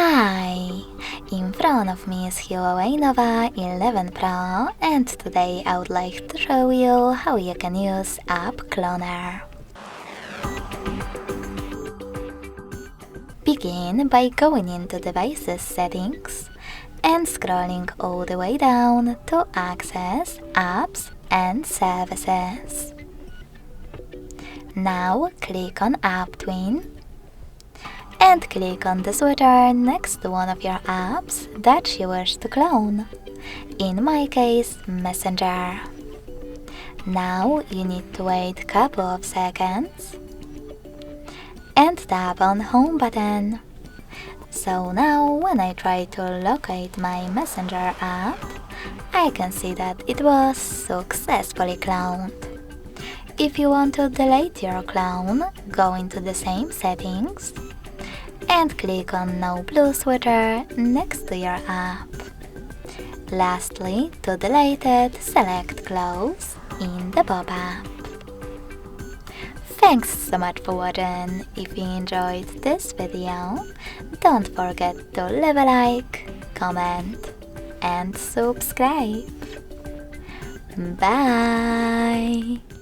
Hi! In front of me is Huawei Nova 11 Pro, and today I would like to show you how you can use App Cloner. Begin by going into Devices Settings and scrolling all the way down to Access, Apps and Services. Now click on App Twin and click on the switcher next to one of your apps that you wish to clone. In my case, Messenger. Now you need to wait a couple of seconds and tap on Home button. So now when I try to locate my Messenger app, I can see that it was successfully cloned. If you want to delete your clone, go into the same settings and click on No Blue switcher next to your app. Lastly, to delete it, select Close in the pop-up. Thanks so much for watching. If you enjoyed this video, don't forget to leave a like, comment and subscribe. Bye!